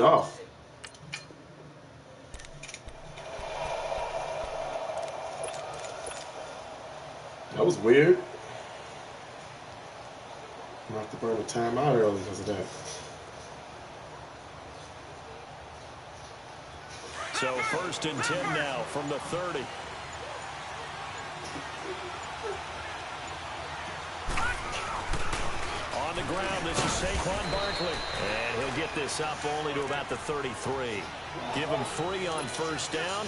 off. That was weird. I'm gonna have to burn a timeout early because of that. So 1st and 10 now from the 30. On the ground, this is Saquon Barkley. And he'll get this up only to about the 33. Give him 3 on 1st down.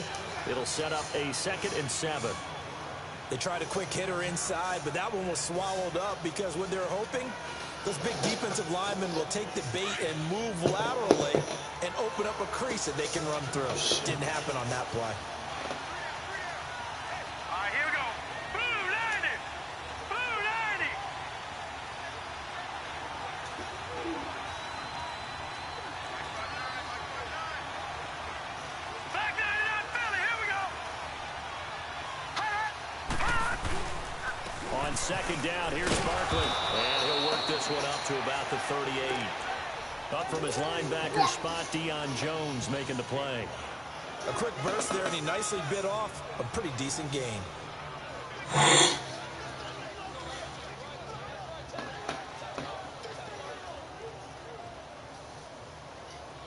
It'll set up a 2nd and 7. They tried a quick hitter inside, but that one was swallowed up because what they're hoping, those big defensive linemen will take the bait and move laterally and open up a crease that they can run through. Didn't happen on that play. All right, here we go. Blue 90. Blue 90. Back 99 Philly. Here we go. On 2nd down, here's Barkley. And he'll work this one up to about the 38. Up from his linebacker spot, Deion Jones making the play. A quick burst there, and he nicely bit off a pretty decent gain.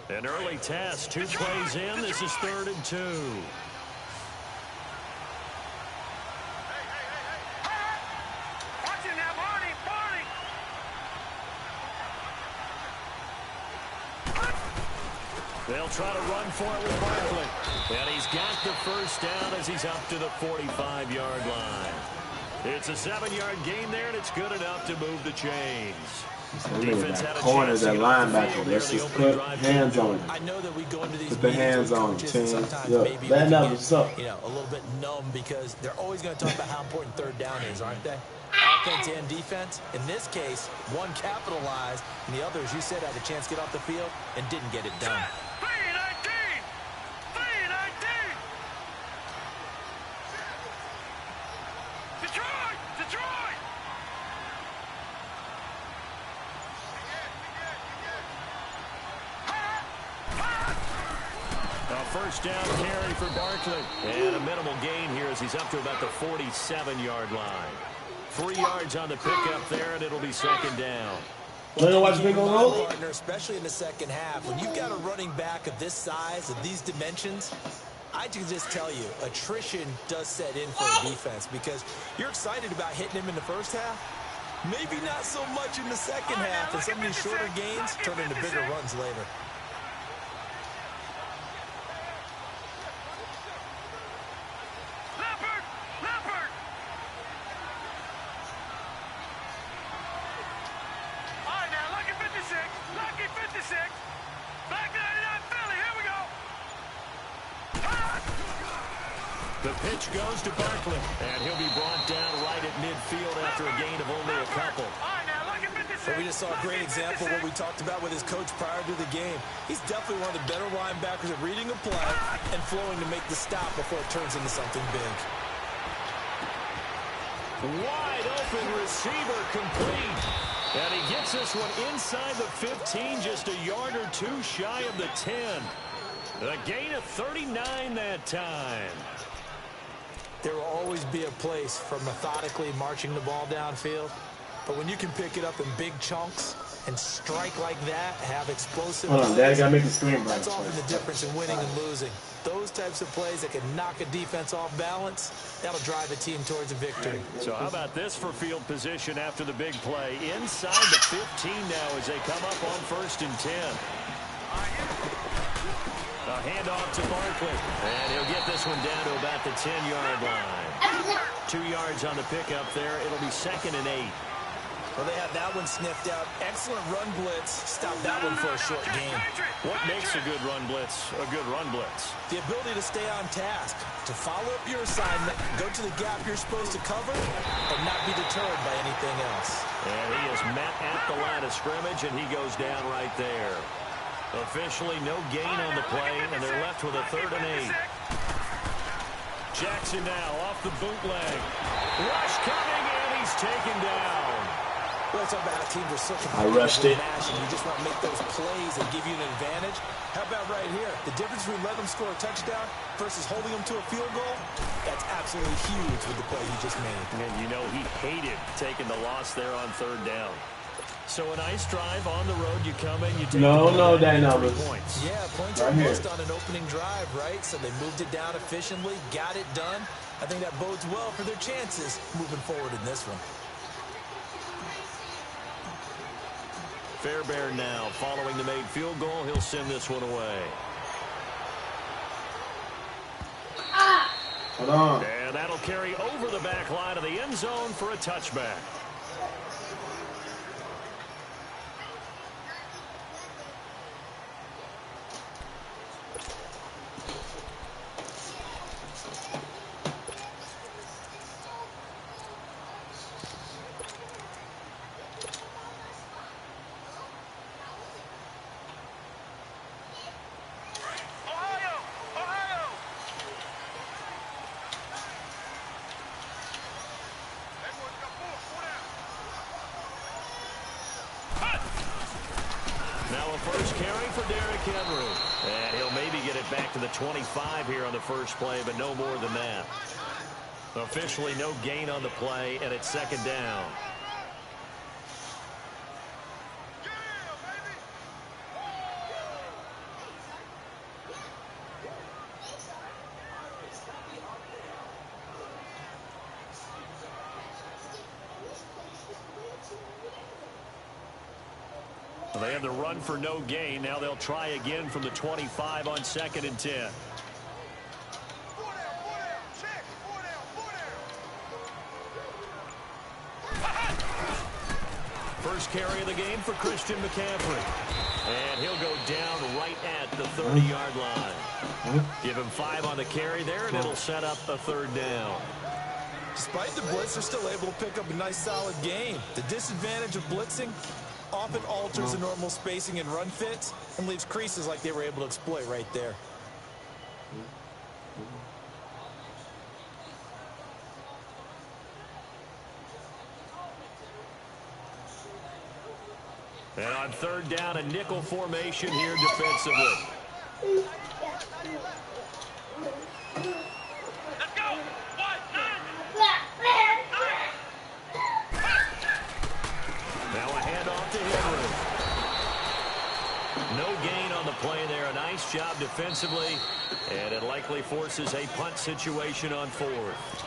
An early test, 2 plays in. This is 3rd and 2. They'll try to run for it with Barkley. And he's got the 1st down as he's up to the 45-yard line. It's a 7-yard gain there, and it's good enough to move the chains. Defense had a corner, that linebacker. Let's just put hands on him. I know that we go into these put the hands on him, team. Maybe that was up. A little bit numb because they're always going to talk about how important 3rd down is, aren't they? Offense and defense. In this case, one capitalized, and the other, as you said, had a chance to get off the field and didn't get it done. First down carry for Barkley. And a minimal gain here as he's up to about the 47-yard line. 3 yards on the pickup there, and it'll be 2nd down. Partner, especially in the 2nd half, when you've got a running back of this size, of these dimensions, I can just tell you, attrition does set in for a defense because you're excited about hitting him in the 1st half. Maybe not so much in the 2nd half, and some of these shorter gains turn into bigger runs later. The pitch goes to Barkley, and he'll be brought down right at midfield after a gain of only a couple. So we just saw a great example of what we talked about with his coach prior to the game. He's definitely one of the better linebackers at reading a play and flowing to make the stop before it turns into something big. Wide open receiver complete. And he gets this one inside the 15, just a yard or 2 shy of the 10. A gain of 39 that time. There will always be a place for methodically marching the ball downfield. But when you can pick it up in big chunks and strike like that, have explosive Hold on, plays, Daddy gotta make the screen bright. that's often the difference in winning and losing. Those types of plays that can knock a defense off balance, that'll drive a team towards a victory. So how about this for field position after the big play? Inside the 15 now as they come up on 1st and 10. A handoff to Barkley. And he'll get this one down to about the 10-yard line. 2 yards on the pickup there. It'll be 2nd and 8. Well, they have that one sniffed out. Excellent run blitz. Stop that one for a short gain. What makes a good run blitz a good run blitz? The ability to stay on task, to follow up your assignment, go to the gap you're supposed to cover, and not be deterred by anything else. And he is met at the line of scrimmage, and he goes down right there. Officially no gain on the play, and they're left with a 3rd and 8. Jackson now off the bootleg. Rush coming, and he's taken down. Well, it's about how teams are so I rushed it. and you just want to make those plays that give you an advantage. How about right here? The difference between letting them score a touchdown versus holding them to a field goal, that's absolutely huge with the play he just made. And you know he hated taking the loss there on third down. So a nice drive on the road. You come in, you take no, points. Yeah, points right are here. missed on an opening drive, right? So they moved it down efficiently, got it done. I think that bodes well for their chances moving forward in this one. Fairbairn now following the made field goal. He'll send this one away. Hold on. And that'll carry over the back line of the end zone for a touchback. First carry for Derrick Henry. And he'll maybe get it back to the 25 here on the first play, but no more than that. Officially no gain on the play, and it's second down. They had the run for no gain. Now they'll try again from the 25 on 2nd and 10. First carry of the game for Christian McCaffrey. And he'll go down right at the 30-yard line. Give him 5 on the carry there, and it'll set up a third down. Despite the blitz, they're still able to pick up a nice, solid gain. The disadvantage of blitzing often alters the normal spacing and run fits and leaves creases like they were able to exploit right there. And on third down, a nickel formation here defensively. Let's go. 1, 9. Now a handoff to Henry. No gain on the play there. A nice job defensively. And it likely forces a punt situation on 4th.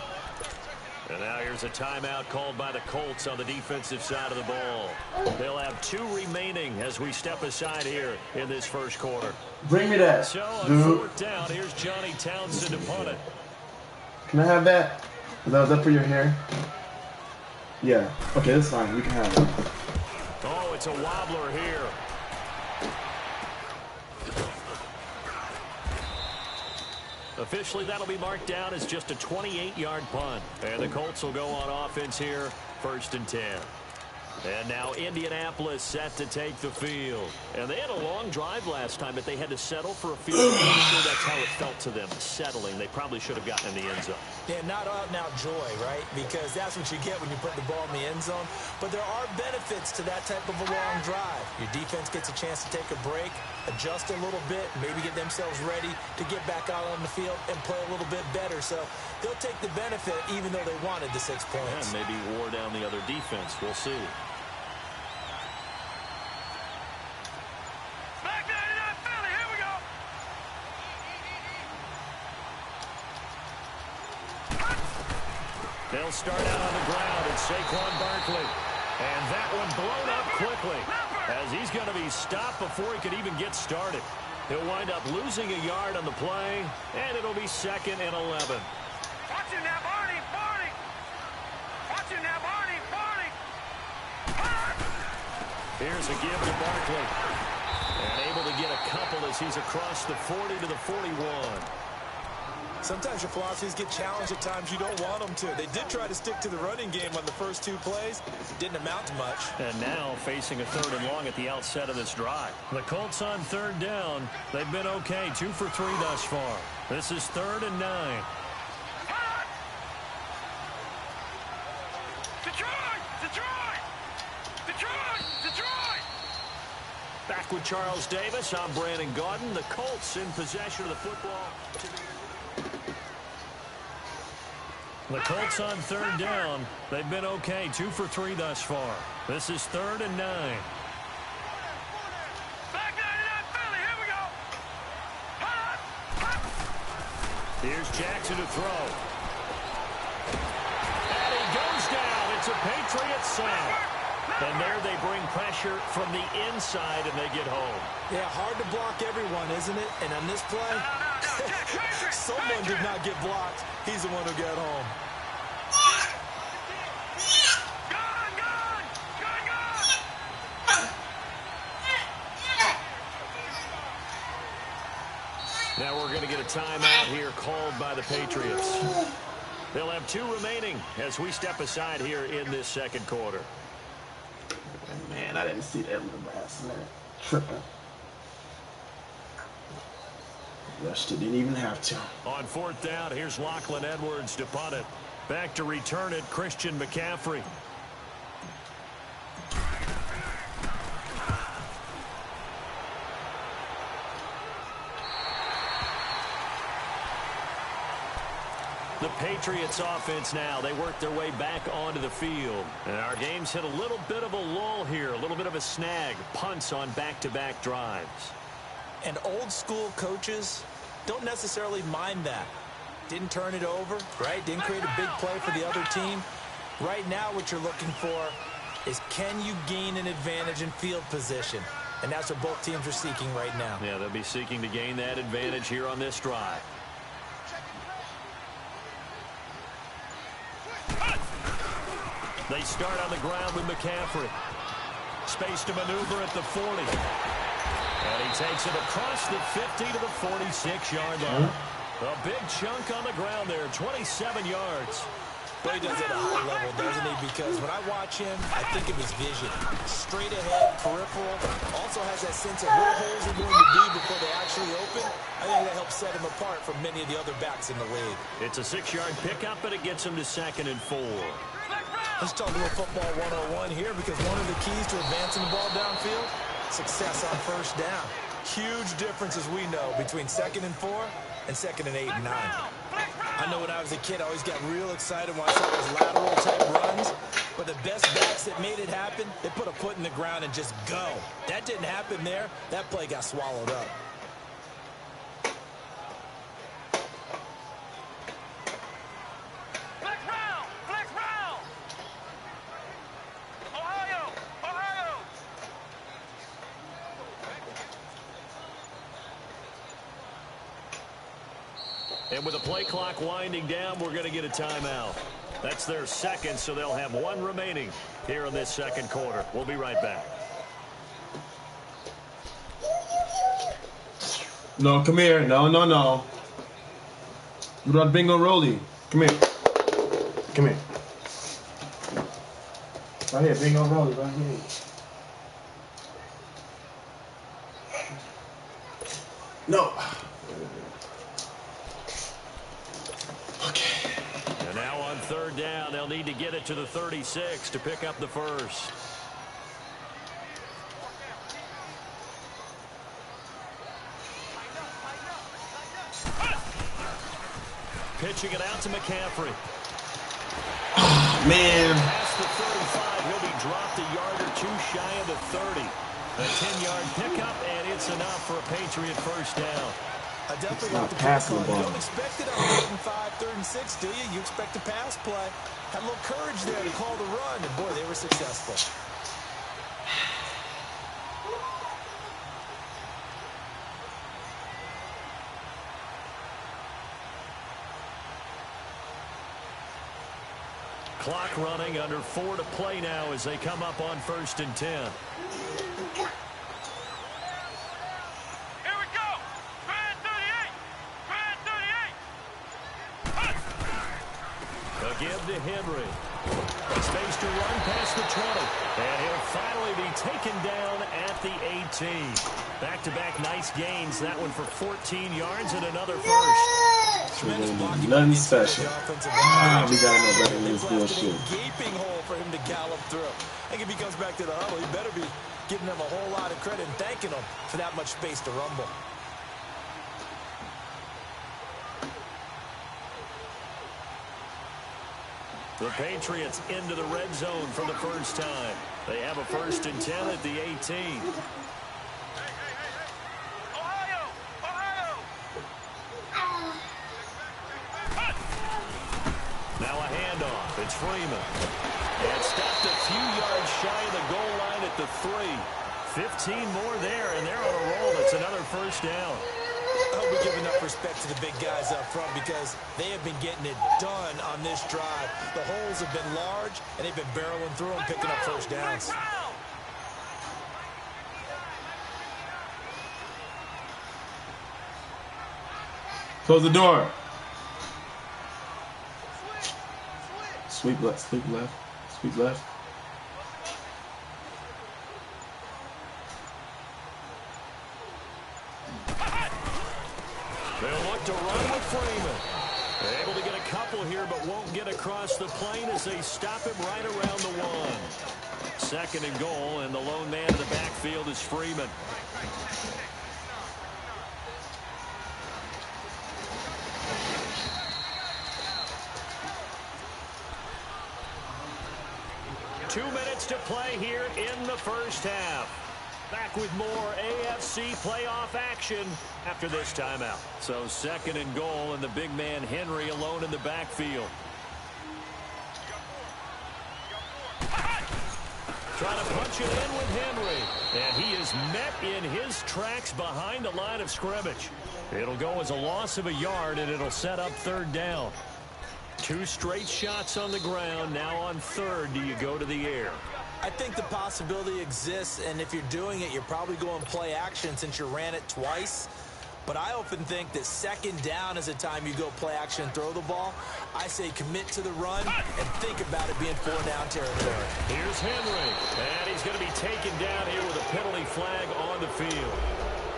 And now here's a timeout called by the Colts on the defensive side of the ball. They'll have 2 remaining as we step aside here in this first quarter. Bring me that, So on dude. 4th down, here's Johnny Townsend to punt it. Can I have that? Is that for your hair? Yeah. Okay, that's fine. We can have it. Oh, it's a wobbler here. Officially, that'll be marked down as just a 28-yard punt. And the Colts will go on offense here, 1st and 10. And now Indianapolis set to take the field. And they had a long drive last time, but they had to settle for a field goal. I'm sure that's how it felt to them, settling. They probably should have gotten in the end zone. Yeah, not out and out joy, right? Because that's what you get when you put the ball in the end zone. But there are benefits to that type of a long drive. Your defense gets a chance to take a break, adjust a little bit, maybe get themselves ready to get back out on the field and play a little bit better. So they'll take the benefit even though they wanted the 6 points. And maybe wore down the other defense. We'll see. Back 99 Philly. Here we go. They'll start out on the ground. It's Saquon Barkley. And that one blown up quickly as he's going to be stopped before he could even get started. He'll wind up losing a yard on the play, and it'll be 2nd and 11. Watch him now, Barney. Barney. Watch him now, Barney. Barney. Here's a give to Barkley. And able to get a couple as he's across the 40 to the 41. Sometimes your philosophies get challenged at times you don't want them to. They did try to stick to the running game on the first 2 plays. Didn't amount to much. And now facing a 3rd and long at the outset of this drive. The Colts on 3rd down. They've been okay. 2 for 3 thus far. This is 3rd and 9. Detroit! Detroit! Back with Charles Davis, I'm Brandon Gaudin. The Colts in possession of the football. The Colts on third down. They've been okay, 2 for 3 thus far. This is 3rd and 9. Back down to that Philly. Here we go. Here's Jackson to throw. And he goes down. It's a Patriot sack. And there they bring pressure from the inside, and they get home. Yeah, hard to block everyone, isn't it? And on this play, someone did not get blocked. He's the one who got home. Now we're going to get a timeout here called by the Patriots. They'll have 2 remaining as we step aside here in this second quarter. Man, I didn't see that little last minute. Rushed it, didn't even have to. On 4th down, here's Lachlan Edwards to punt it. Back to return it, Christian McCaffrey. The Patriots offense now, they work their way back onto the field. And our game's hit a little bit of a lull here, a little bit of a snag. Punts on back-to-back drives. And old school coaches don't necessarily mind that. Didn't turn it over, right? Didn't create a big play for the other team. Right now what you're looking for is, can you gain an advantage in field position? And that's what both teams are seeking right now. Yeah, they'll be seeking to gain that advantage here on this drive. They start on the ground with McCaffrey. Space to maneuver at the 40. And he takes it across the 50 to the 46-yard line. A big chunk on the ground there, 27 yards. But he does it at a high level, doesn't he? Because when I watch him, I think of his vision. Straight ahead, peripheral. Also has that sense of where holes are going to be before they actually open. I think that helps set him apart from many of the other backs in the league. It's a 6-yard pickup, but it gets him to 2nd and 4. Let's talk a little football 101 here, because one of the keys to advancing the ball downfield, success on 1st down. Huge difference, as we know, between 2nd and 4 and 2nd and 8 and 9. I know when I was a kid, I always got real excited when I saw those lateral-type runs. But the best backs that made it happen, they put a foot in the ground and just go. That didn't happen there. That play got swallowed up. And with the play clock winding down, we're going to get a timeout. That's their 2nd, so they'll have 1 remaining here in this 2nd quarter. We'll be right back. No, come here. No, no, no. Do that bingo rollie. Come here. Come here. Right here, bingo rollie, right here. No. And now on 3rd down, they'll need to get it to the 36 to pick up the first. Pitching it out to McCaffrey. Oh, man. Past the 35, he'll be dropped a yard or 2 shy of the 30. A 10-yard pickup, and it's enough for a Patriot 1st down. I definitely like the pass play the call. ball. You don't expect it on 3rd and 5, 3rd and 6, do you? You expect a pass play. Had a little courage there to call the run, and boy, they were successful. Clock running, under 4 to play now as they come up on 1st and 10. Here we go. Grand 38. Grand 38. A give to Henry. Space to run past the 20. And he'll finally be taken down at the 18. Back-to-back nice gains. That one for 14 yards and another first. Tremendous blocking. Nothing special. We gotta know better than this They left bullshit. a gaping hole for him to gallop through. I think if he comes back to the huddle, he better be giving them a whole lot of credit and thanking them for that much space to rumble. The Patriots into the red zone for the first time. They have a 1st and 10 at the 18. Now a handoff. It's Freeman. And stopped a few yards shy of the goal line at the 3. 15 more there, and they're on a roll. It's another 1st down. I hope we give enough respect to the big guys up front because they have been getting it done on this drive. The holes have been large, and they've been barreling through them, picking up 1st downs. Close the door. Sweep left, sweep left, sweep left. They'll look to run with Freeman. They're able to get a couple here, but won't get across the plane as they stop him right around the 1. 2nd and goal, and the lone man in the backfield is Freeman. Two minutes to play here in the first half. Back with more AFC playoff action after this timeout. So 2nd and goal, and the big man Henry alone in the backfield. Trying to punch it in with Henry. And he is met in his tracks behind the line of scrimmage. It'll go as a loss of a yard, and it'll set up 3rd down. 2 straight shots on the ground. Now on 3rd, do you go to the air? I think the possibility exists, and if you're doing it, you're probably going play action since you ran it twice. But I often think that 2nd down is a time you go play action and throw the ball. I say commit to the run and think about it being 4-down territory. Here's Henry, and he's going to be taken down here with a penalty flag on the field.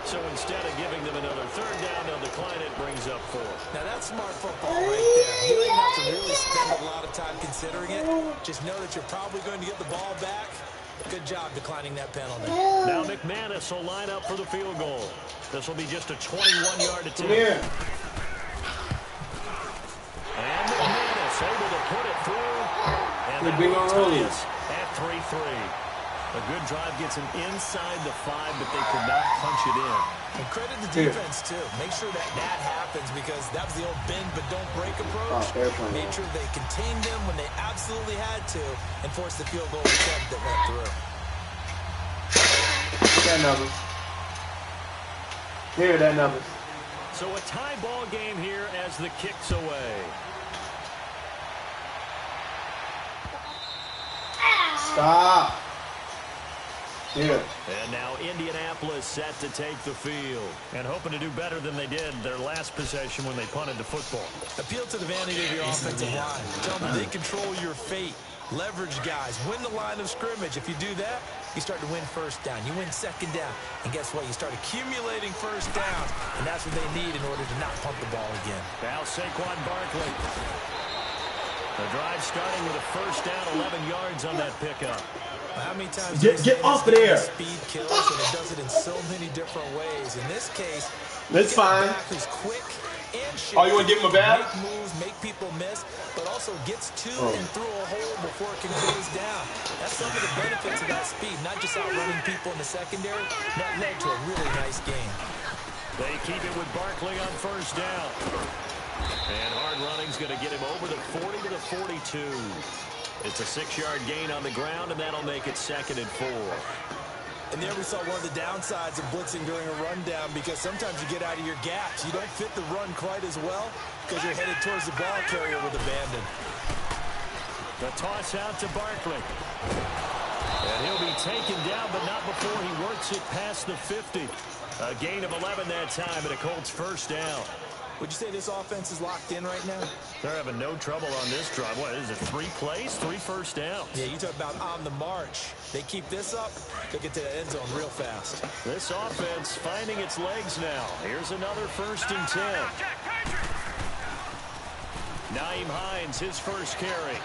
So instead of giving them another 3rd down, they'll decline it, brings up 4. Now that's smart football right there. You don't even have to really spend a lot of time considering it. Just know that you're probably going to get the ball back. Good job declining that penalty. Now McManus will line up for the field goal. This will be just a 21-yard attempt. Yeah. And McManus able to put it through. And that will tie us at 3-3. A good drive gets him inside the 5, but they could not punch it in. And credit the defense, too. Make sure that happens because that was the old bend but don't break approach. Made sure they contained them when they absolutely had to and forced the field goal attempt that went through. That numbers. Here, that numbers. So a tie ball game here as the kick's away. Stop. Here. And now Indianapolis set to take the field and hoping to do better than they did their last possession when they punted the football. Appeal to the vanity of your offensive line. Tell them they control your fate. Leverage guys. Win the line of scrimmage. If you do that, you start to win 1st down. You win 2nd down. And guess what? You start accumulating 1st downs. And that's what they need in order to not pump the ball again. Now Saquon Barkley. The drive starting with a 1st down, 11 yards on that pickup. How many times get off of there? Speed kills, and it does it in so many different ways. In this case, that's fine. Who's quick and oh, you want to give him a bad? Make moves, make people miss, but also gets to and through a hole before it can close down. That's some of the benefits of that speed, not just outrunning people in the secondary. That led to a really nice game. They keep it with Barkley on 1st down. And hard running's going to get him over the 40 to the 42. It's a 6-yard gain on the ground, and that'll make it 2nd and 4. And there we saw one of the downsides of blitzing during a rundown because sometimes you get out of your gaps. You don't fit the run quite as well because you're headed towards the ball carrier with abandon. The toss out to Barkley. And he'll be taken down, but not before he works it past the 50. A gain of 11 that time, and a Colts 1st down. Would you say this offense is locked in right now? They're having no trouble on this drive. What is it, 3 plays, 3 1st downs? Yeah, you talk about on the march. They keep this up, they get to the end zone real fast. This offense finding its legs now. Here's another 1st and 10. Nyheim Hines, his first carry.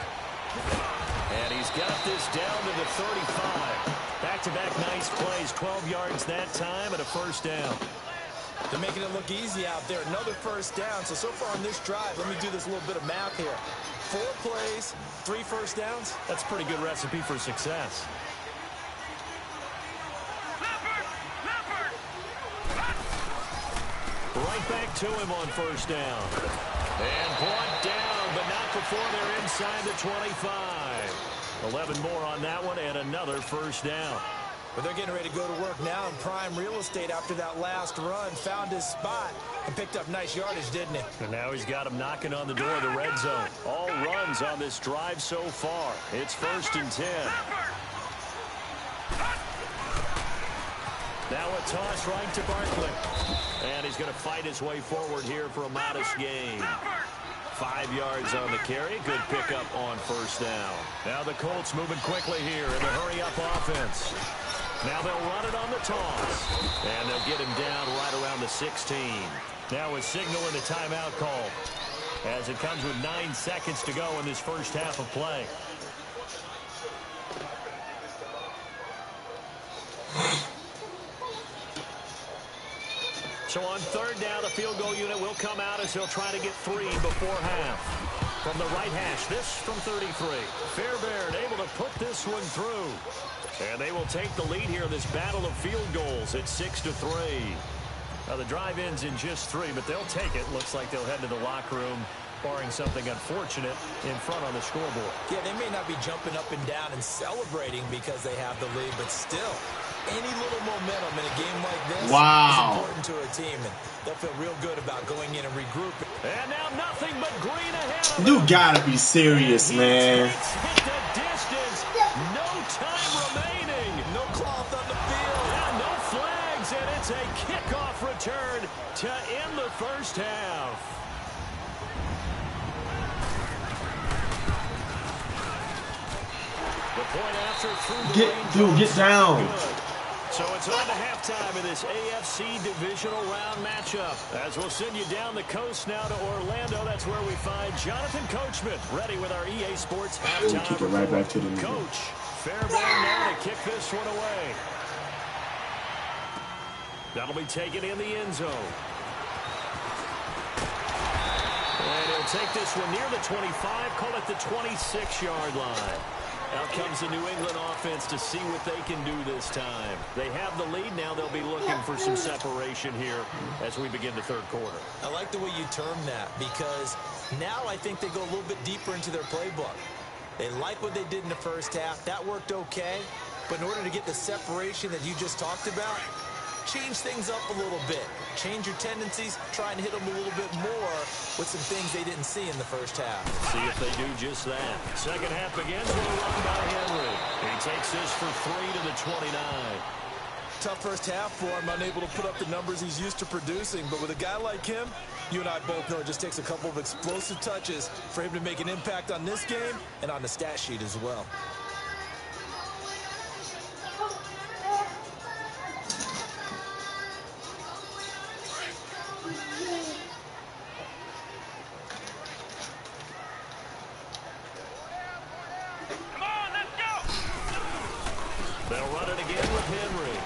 And he's got this down to the 35. Back-to-back nice plays, 12 yards that time and a first down. They're making it look easy out there. Another first down. So far on this drive, let me do this little bit of math here. 4 plays, 3 first downs. That's a pretty good recipe for success. Right back to him on first down. And brought down, but not before they're inside the 25. 11 more on that one and another first down. But they're getting ready to go to work now in prime real estate after that last run. Found his spot and picked up nice yardage, didn't he? And now he's got him knocking on the door of the red zone. All runs on this drive so far. It's 1st and 10. Now a toss right to Barkley. And he's going to fight his way forward here for a modest gain. 5 yards on the carry. Good pickup on first down. Now the Colts moving quickly here in the hurry-up offense. Now they'll run it on the toss. And they'll get him down right around the 16. Now a signal in the timeout call as it comes with 9 seconds to go in this first half of play. So on 3rd down, the field goal unit will come out as he'll try to get 3 before half. From the right hash, this from 33. Fairbairn able to put this one through. And they will take the lead here in this battle of field goals at 6-3. Now the drive ends in just 3, but they'll take it. Looks like they'll head to the locker room, barring something unfortunate in front on the scoreboard. Yeah, they may not be jumping up and down and celebrating because they have the lead, but still, any little momentum in a game like this is important to a team, and they'll feel real good about going in and regrouping. And now nothing but green ahead of You gotta be serious, man. Hit the distance. No time remaining. No cloth on the field. Yeah, no flags, and it's a kickoff return to end the first half. The point after through the get down. Good. So it's on to halftime in this AFC divisional round matchup. As we'll send you down the coast now to Orlando, that's where we find Jonathan Coachman ready with our EA Sports halftime. Kick it right back to the middle. Coach Fairbairn now to kick this one away. That'll be taken in the end zone. And he'll take this one near the 25, call it the 26-yard line. Out comes the New England offense to see what they can do this time. They have the lead. Now they'll be looking for some separation here as we begin the 3rd quarter. I like the way you term that because now I think they go a little bit deeper into their playbook. They like what they did in the first half. That worked okay. But in order to get the separation that you just talked about, change things up a little bit. Change your tendencies. Try and hit them a little bit more with some things they didn't see in the first half. See if they do just that. Second half begins with a run by Henry. He takes this for 3 to the 29. Tough first half for him, unable to put up the numbers he's used to producing. But with a guy like him, you and I both know it just takes a couple of explosive touches for him to make an impact on this game and on the stat sheet as well. They'll run it again with Henry.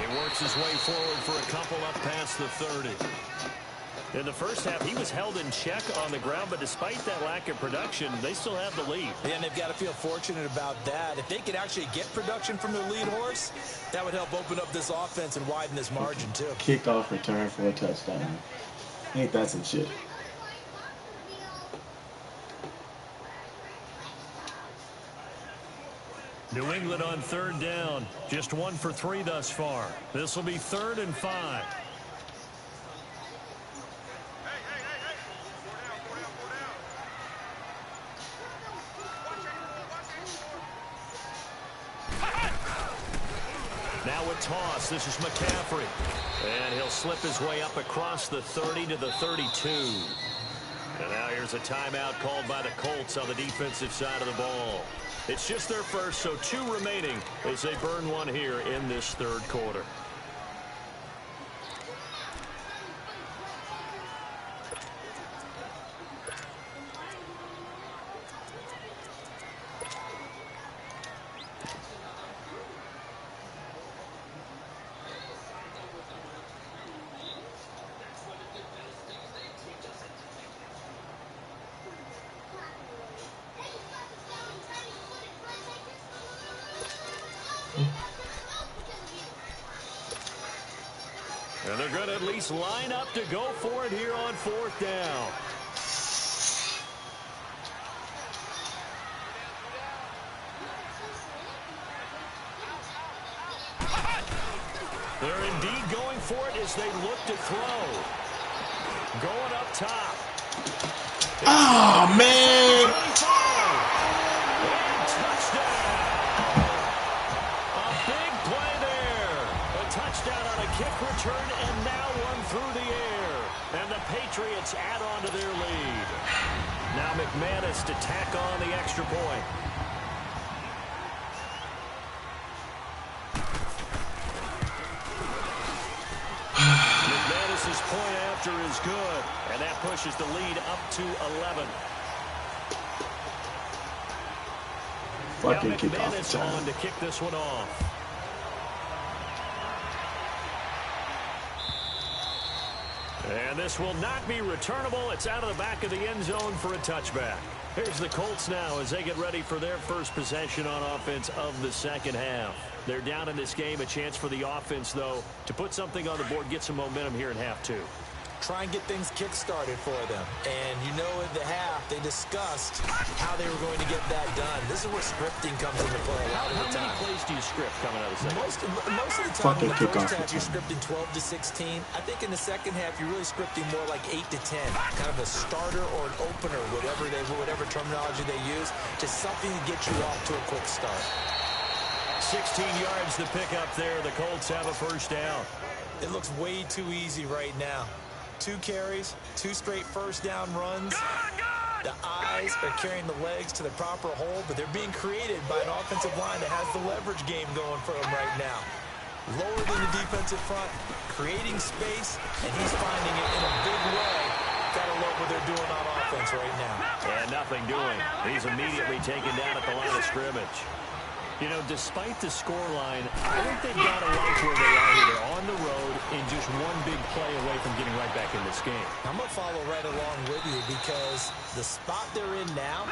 He works his way forward for a couple up past the 30. In the first half, he was held in check on the ground, but despite that lack of production, they still have the lead. Yeah, and they've got to feel fortunate about that. If they could actually get production from their lead horse, that would help open up this offense and widen this margin, too. Kickoff return for a touchdown. Ain't that some shit? New England on 3rd down. Just 1 for 3 thus far. This will be 3rd and 5. Now a toss. This is McCaffrey. And he'll slip his way up across the 30 to the 32. And now here's a timeout called by the Colts on the defensive side of the ball. It's just their first, so 2 remaining as they burn one here in this 3rd quarter. Chiefs line up to go for it here on 4th down. They're indeed going for it as they look to throw. Going up top. Oh, man. And touchdown. A big play there. A touchdown on a kick return and now one through the air. And the Patriots add on to their lead. Now McManus to tack on the extra point. McManus's point after is good, and that pushes the lead up to 11. Fucking now kick off McManus the on time. to kick this one off. And this will not be returnable. It's out of the back of the end zone for a touchback. Here's the Colts now as they get ready for their first possession on offense of the second half. They're down in this game. A chance for the offense, though, to put something on the board, get some momentum here in half two. Try and get things kick-started for them. And you know in the half, they discussed how they were going to get that done. This is where scripting comes into play a lot of the time. How many plays do you script coming out of the second? Most of the time in the Fucking first kick half, you're off. scripting 12 to 16. I think in the second half, you're really scripting more like 8 to 10. Kind of a starter or an opener, whatever terminology they use. Just something to get you off to a quick start. 16 yards to pick up there. The Colts have a first down. It looks way too easy right now. 2 carries, 2 straight first down runs. The eyes are carrying the legs to the proper hole, but they're being created by an offensive line that has the leverage game going for them right now. Lower than the defensive front, creating space, and he's finding it in a big way. Gotta love what they're doing on offense right now. And nothing doing. He's immediately taken down at the line of scrimmage. You know, despite the scoreline, I think they've got to like where they are here. They're on the road and just one big play away from getting right back in this game. I'm going to follow right along with you because the spot they're in now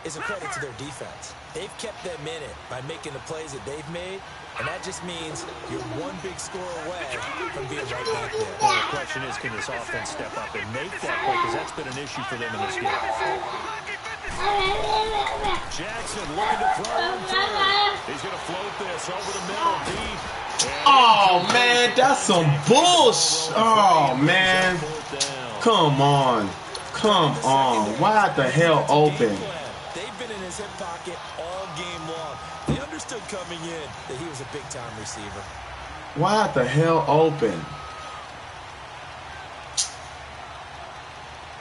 is a credit to their defense. They've kept them in it by making the plays that they've made, and that just means you're one big score away from being right back there. Well, the question is, can this offense step up and make that play? Because that's been an issue for them in this game. Jackson looking to throw on third. He's going to float this over the middle deep. Oh, man, that's some bullshit. Oh, man. Come on. Come on. Why the hell open? They've been in his hip pocket all game long. They understood coming in that he was a big-time receiver. Why the hell open?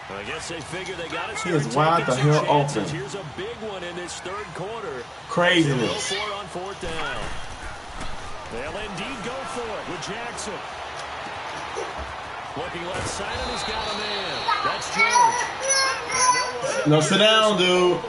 I guess they figure they got to He is wide the hell open. Here's a big one in this third quarter. Craziness. They'll go for it on 4th down. They'll indeed go for it with Jackson. Looking left side, and he's got a man. That's George. No, sit down, dude.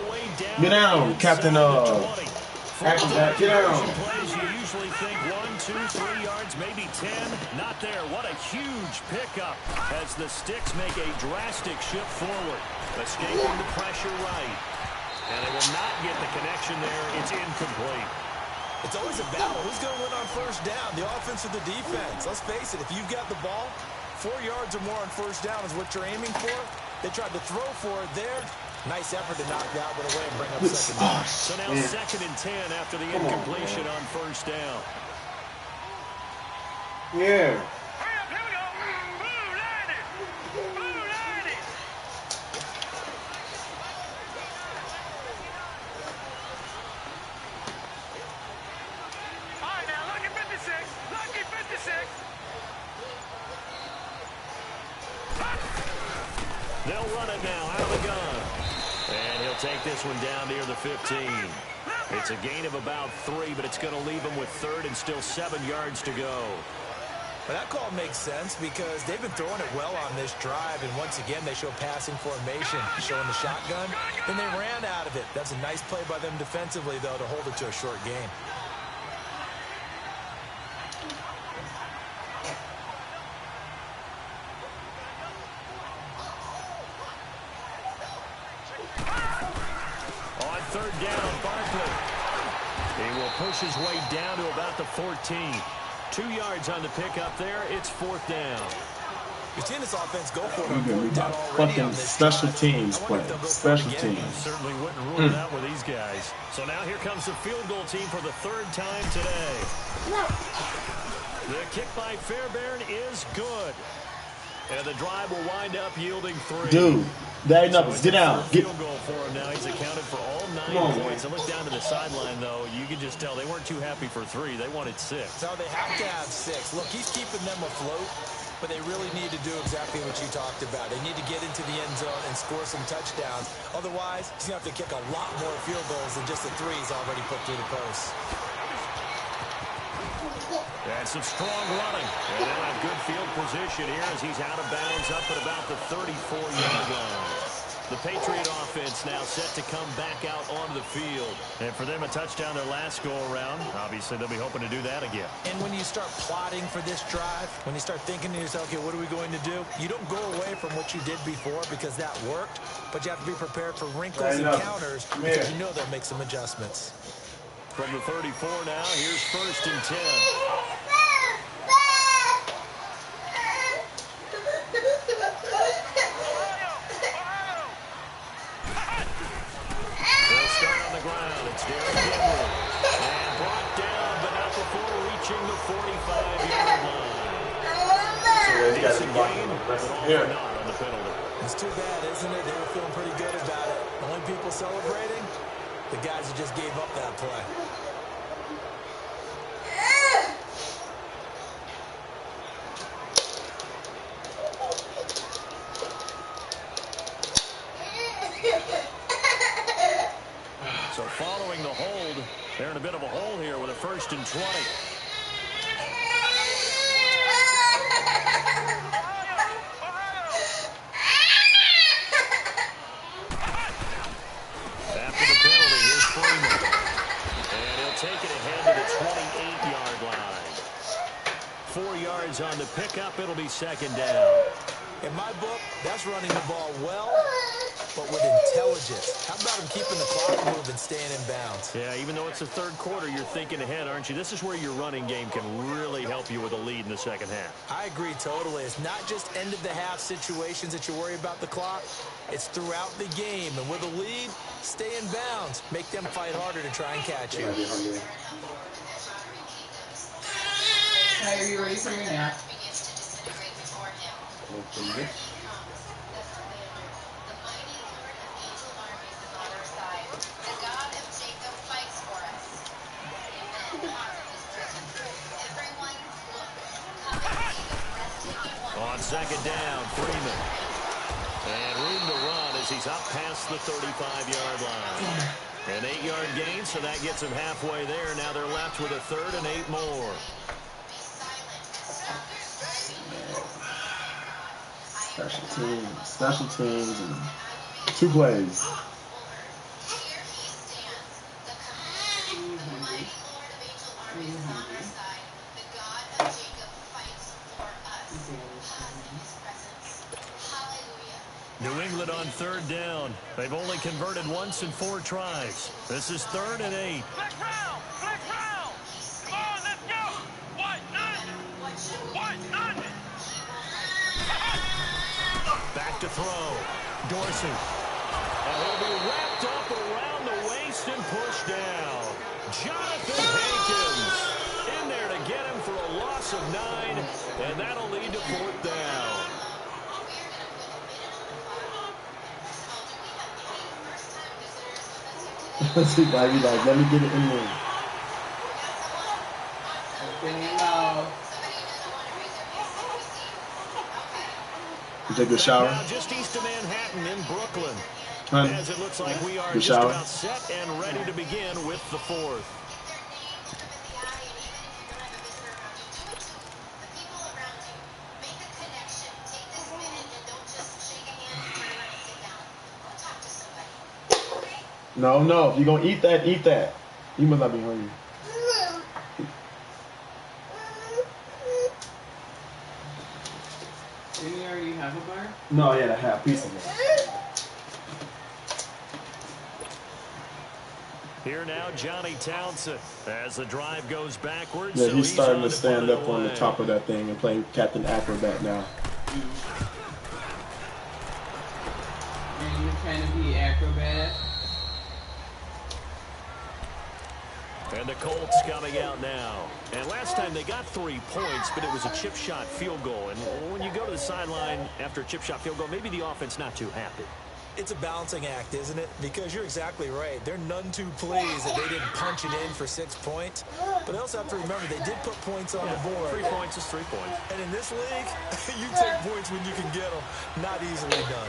Get down, Captain. Action back. Get down. Plays you usually think 1, 2, 3 yards, maybe 10. Not there. What a huge pickup as the Sticks make a drastic shift forward. Escaping the pressure right. And they will not get the connection there. It's incomplete. It's always a battle. Who's going to win on first down, the offense or the defense? Let's face it, if you've got the ball, 4 yards or more on first down is what you're aiming for. They tried to throw for it there. Nice effort to knock that one away and bring up second down. So now 2nd and 10 after the incompletion on first down. Yeah. They'll run it now out of the gun. And he'll take this one down near the 15. It's a gain of about 3, but it's going to leave him with 3rd and still 7 yards to go. But that call makes sense because they've been throwing it well on this drive, and once again they show passing formation, showing the shotgun. Then they ran out of it. That's a nice play by them defensively, though, to hold it to a short game. On 3rd down, Barkley. He will push his way down to about the 14. 2 yards on the pickup there. It's 4th down. You're seeing this offense go for it on We're gonna fourth be down about already fucking on this special drive. teams I wonder play. if they'll go for it Special again. teams. Certainly wouldn't rule it out with these guys. So now here comes the field goal team for the third time today. The kick by Fairbairn is good. And the drive will wind up yielding 3. Dude, that ain't nothing. Get down. Get. Field goal for him now. He's accounted for all 9 points. And look down to the sideline, though. You can just tell they weren't too happy for 3. They wanted 6. No, they have to have 6. Look, he's keeping them afloat, but they really need to do exactly what you talked about. They need to get into the end zone and score some touchdowns. Otherwise, he's going to have to kick a lot more field goals than just the 3 he's already put through the post. And some strong running. And now a good field position here as he's out of bounds up at about the 34-yard line. The Patriot offense now set to come back out onto the field. And for them, a touchdown their last go-around. Obviously, they'll be hoping to do that again. And when you start plotting for this drive, when you start thinking to yourself, okay, what are we going to do? You don't go away from what you did before because that worked, but you have to be prepared for wrinkles and counters because you know they'll make some adjustments. From the 34 now, here's 1st and 10. They'll start on the ground. It's Derrick Henry. And brought down, but not before reaching the 45-yard line. Decent gain, but all for naught on the penalty. It's too bad, isn't it? They were feeling pretty good about it. The only people celebrating, the guys who just gave up that play. So following the hold, they're in a bit of a hole here with a 1st and 20. After the penalty, here's Freeman. And he'll take it ahead to the 28-yard line. 4 yards on the pickup. It'll be 2nd down. In my book, that's running the ball well, but with intelligence. How about him keeping the clock moving, staying in bounds? Yeah, even though it's the 3rd quarter, you're thinking ahead, aren't you? This is where your running game can really help you with a lead in the 2nd half. I agree totally. It's not just end-of-the-half situations that you worry about the clock. It's throughout the game. And with a lead, stay in bounds. Make them fight harder to try and catch you. Hey, are you ready for your nap? On 2nd down, Freeman. And room to run as he's up past the 35-yard line. An 8-yard gain, so that gets him halfway there. Now they're left with a 3rd and 8 more. Special teams, and 2 plays. New England on 3rd down. They've only converted once in 4 tries. This is 3rd and 8. Flex round! Flex round! Come on, let's go! What? None! What? None! Back to throw. Dorsey. And he'll be wrapped up around the waist and pushed down. Jonathan Hankins in there to get him for a loss of 9, and that'll lead to 4th down. Let's see, baby, like, let me get it in there. You take a shower? Now just east of Manhattan in Brooklyn. Honey, As it looks like we are good just shower. about set and ready to begin with the 4th. No, if you're going to eat that, eat that. You must not be hungry. Didn't you already have a bar? No, I had a half piece of it. Here now, Johnny Townsend, as the drive goes backwards. Yeah, so he's starting to on stand put it up on the away. top of that thing and play Captain Acrobat now. And you're trying to be acrobat. And the Colts coming out now. And last time they got 3 points, but it was a chip shot field goal. And when you go to the sideline after a chip shot field goal, maybe the offense not too happy. It's a balancing act, isn't it? Because you're exactly right. They're none too pleased that they didn't punch it in for 6 points. But they also have to remember they did put points on the board. 3 points is 3 points. And in this league, you take points when you can get them. Not easily done.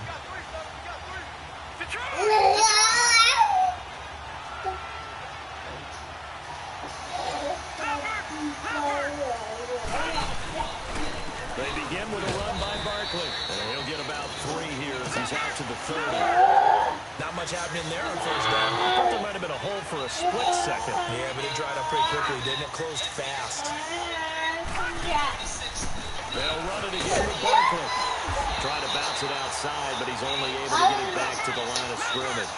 They begin with a run by Barkley. And he'll get about 3 here as he's out to the 30. Not much happening there on first down. I thought there might have been a hole for a split second. Yeah, but it dried up pretty quickly, didn't it? Closed fast. They'll run it again with Barkley. Trying to bounce it outside, but he's only able to get it back to the line of scrimmage.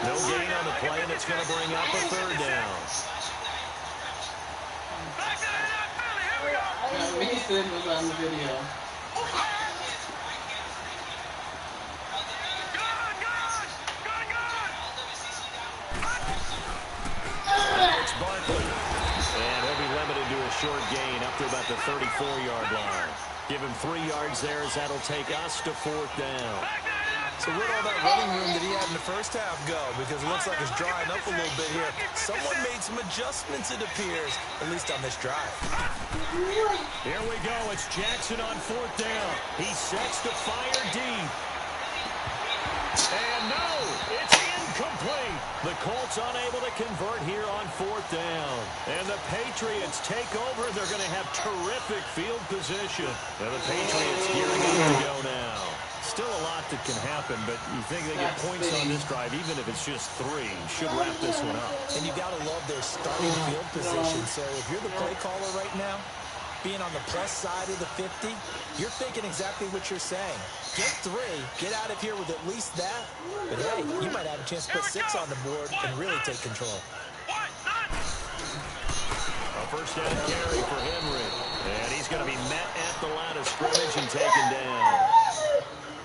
No gain on the play, and it's going to bring up a 3rd down. Mason was on the video. It's Barkley. And he'll be limited to a short gain up to about the 34-yard line. Give him 3 yards there as that'll take us to 4th down. So where'd all that running room that he had in the first half go? Because it looks like it's drying up a little bit here. Someone made some adjustments, it appears, at least on this drive. Here we go. It's Jackson on 4th down. He sets to fire deep. And no, it's incomplete. The Colts unable to convert here on 4th down. And the Patriots take over. They're going to have terrific field position. And the Patriots gearing up to go now. Still a lot that can happen, but you think they get points on this drive, even if it's just 3, should wrap this one up. And you got to love their starting field position. So if you're the play caller right now, being on the plus side of the 50, you're thinking exactly what you're saying. Get 3, get out of here with at least that. But hey, you might have a chance to put 6 on the board and really take control. A first down carry for Henry. And he's going to be met at the line of scrimmage and taken down.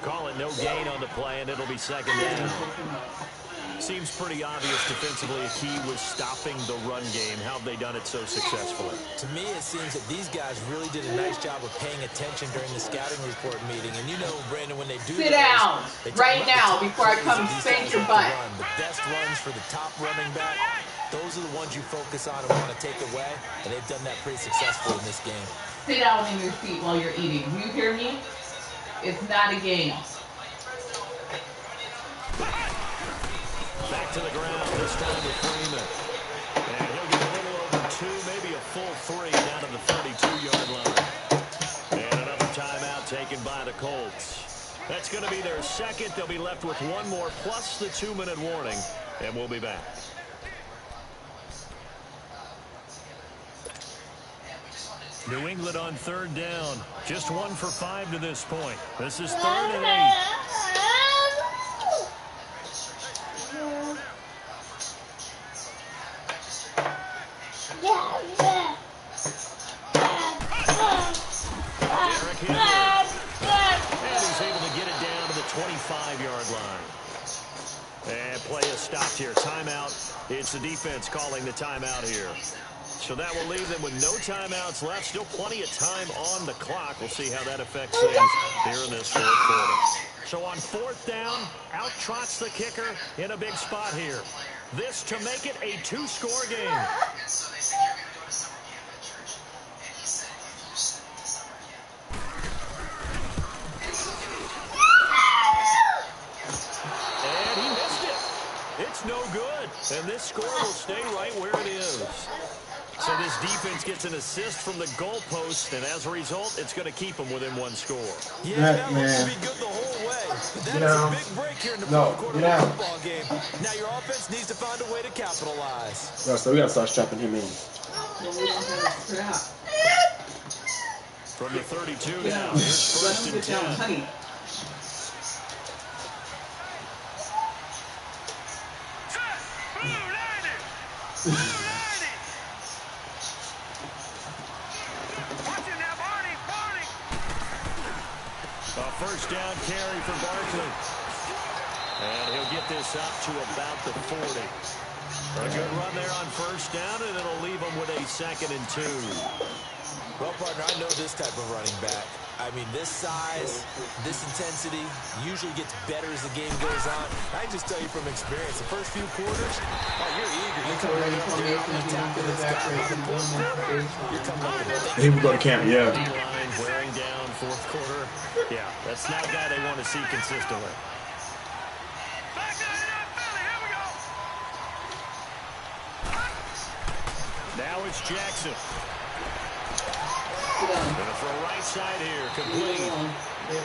Call it no gain on the play, and it'll be 2nd down. Seems pretty obvious defensively a key was stopping the run game. How have they done it so successfully? To me, it seems that these guys really did a nice job of paying attention during the scouting report meeting. And you know, Brandon, when they do Sit down right now before I come spank your butt. The best runs for the top running back, those are the ones you focus on and want to take away. And they've done that pretty successfully in this game. Sit down in your seat while you're eating. You hear me? It's not a game. Back to the ground, this time with Freeman. And he'll get a little over 2, maybe a full 3 down to the 32-yard line. And another timeout taken by the Colts. That's going to be their 2nd. They'll be left with 1 more plus the 2-minute warning. And we'll be back. New England on 3rd down. Just 1 for 5 to this point. This is 3rd and 8. Derrick Henry. And he's able to get it down to the 25-yard line. And play is stopped here. Timeout. It's the defense calling the timeout here. So that will leave them with no timeouts left. Still plenty of time on the clock. We'll see how that affects things here in this 4th quarter. So on 4th down, out trots the kicker in a big spot here. This to make it a 2-score game. And he missed it. It's no good. And this score will stay right where it is. So this defense gets an assist from the goalpost, and as a result, it's going to keep them within 1 score. Yeah, that looks to be good the whole way. But that is a big break here in the 4th quarter of the football game. Now your offense needs to find a way to capitalize. So we got to start strapping him in. From the 32 now, here's 1st and 10. A first down carry for Barkley. And he'll get this up to about the 40. A good run there on first down, and it'll leave him with a 2nd and 2. Well, partner, I know this type of running back. I mean, this size, this intensity usually gets better as the game goes on. I can just tell you from experience, the first few quarters, you're eager. You're coming up Here we go to camp, yeah. Line wearing down fourth quarter. Yeah, that's not a guy they want to see consistently. Now it's Jackson. Gonna throw right side here, complete.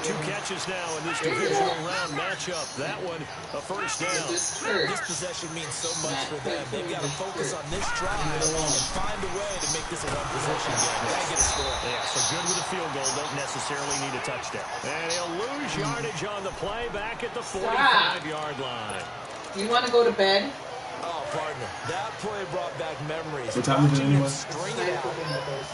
2 catches now in this divisional round matchup. That one, a first down. This possession means so much for them. They've got to focus on this drive and find a way to make this a one-possession game. They gotta get a score. Yeah, so good with a field goal. Don't necessarily need a touchdown. And he'll lose yardage on the play back at the 45-yard line. You want to go to bed? Oh, partner, that play brought back memories. What time is it anyway? String it out,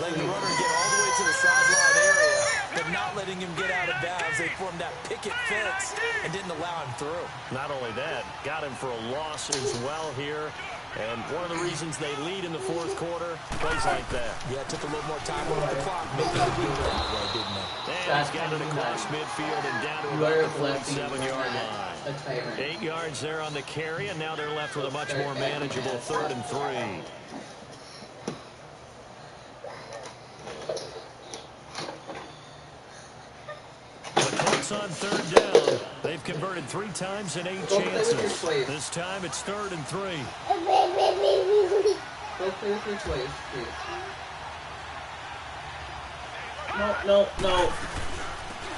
letting the runner get all the way to the sideline area, but not letting him get out of bounds. They formed that picket fence and didn't allow him through. Not only that, got him for a loss as well here. And one of the reasons they lead in the fourth quarter, plays like that. Yeah, it took a little more time on the clock, making it do that way, didn't it? And he's got it across midfield and down to about the 47-yard line. 8 yards there on the carry, and now they're left with a much more manageable 3rd and 3. The Colts on 3rd down. They've converted 3 times in 8 chances. This time it's 3rd and 3. Go play with your toys, please. No.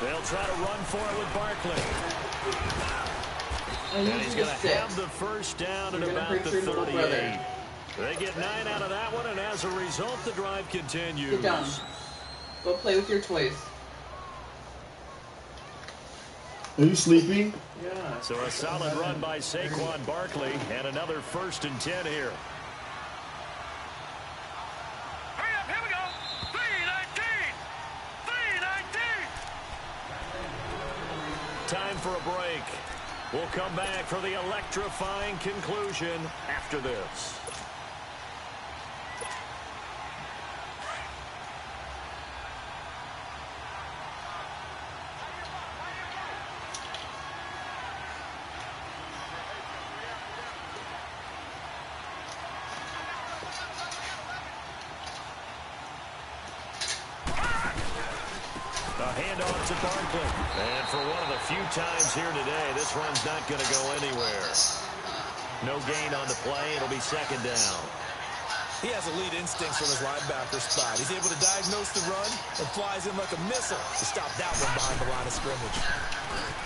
They'll try to run for it with Barkley. And he's going to have the first down at about the 38. They get 9 out of that one, and as a result, the drive continues. Sit down. Go play with your toys. Are you sleeping? Yeah. So a solid run by Saquon Barkley, and another 1st and 10 here. Hurry up, here we go. 3:19. 3:19. Time for a break. We'll come back for the electrifying conclusion after this. Handoff to Barkley. And for one of the few times here today, this run's not going to go anywhere. No gain on the play. It'll be 2nd down. He has elite instincts from his linebacker spot. He's able to diagnose the run and flies in like a missile to stop that one behind the line of scrimmage.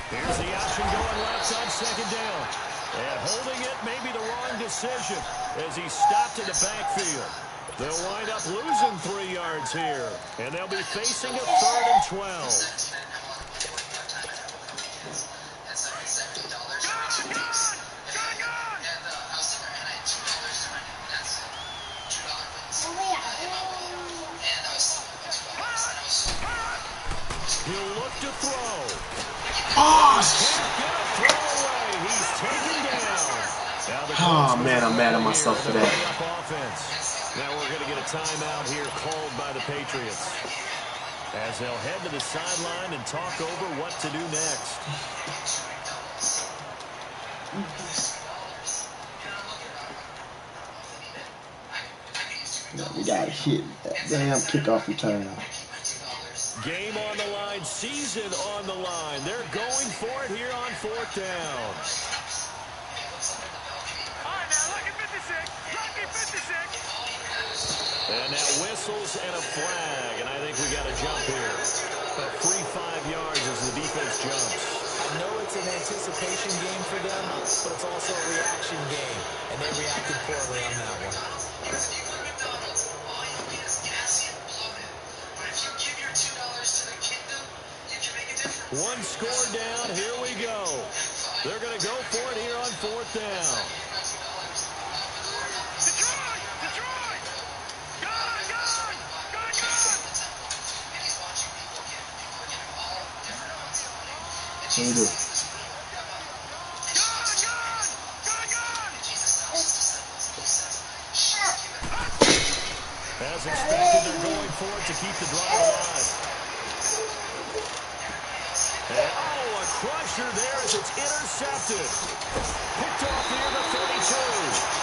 Here's the option going left on 2nd down. And holding it may be the wrong decision as he stopped in the backfield. They'll wind up losing 3 yards here, and they'll be facing a 3rd and 12. He'll look to throw. Oh, He's taken down. Oh, man, I'm mad at myself for that. Now we're going to get a timeout here called by the Patriots as they'll head to the sideline and talk over what to do next. We got to hit that damn kickoff return. Game on the line, season on the line. They're going for it here on 4th down. All right, now, lucky 56. Lucky 56. And now whistles and a flag, and I think we got a jump here. About 3-5 yards as the defense jumps. I know it's an anticipation game for them, but it's also a reaction game, and they reacted poorly on that one. One score down, here we go. They're going to go for it here on 4th down. Detroit! Gun! me do. As expected, they're going for it to keep the drive alive. And, oh, a crusher there as it's intercepted. Picked off near the 32.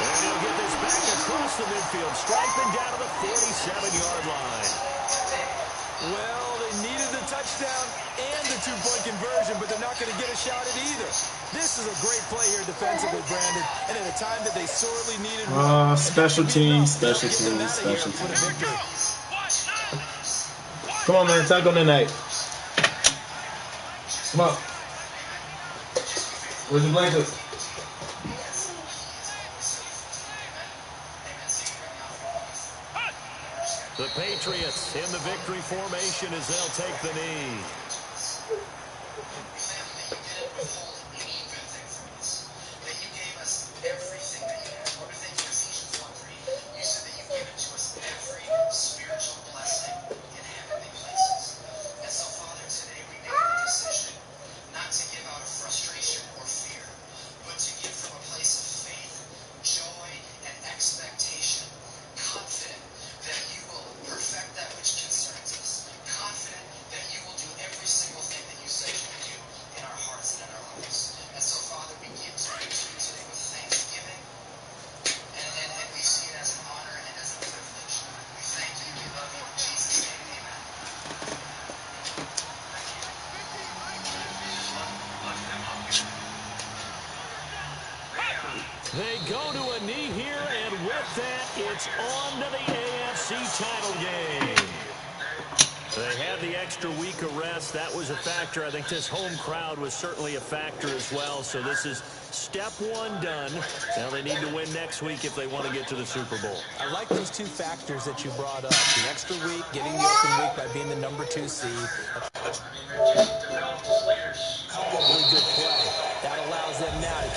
And he'll get this back across the midfield, striping down to the 47-yard line. Well, they needed the touchdown and the two-point conversion, but they're not going to get a shot at either. This is a great play here defensively, Brandon, and at a time that they sorely needed special teams, special teams, special teams. Come on, man. Tackle tonight. Come on. Where's the blanket? The Patriots in the victory formation as they'll take the knee. They go to a knee here, and with that, it's on to the AFC title game. They had the extra week of rest. That was a factor. I think this home crowd was certainly a factor as well. So this is step one done. Now they need to win next week if they want to get to the Super Bowl. I like those two factors that you brought up. The extra week, getting the open week by being the number 2 seed. Really good play. That allows them now to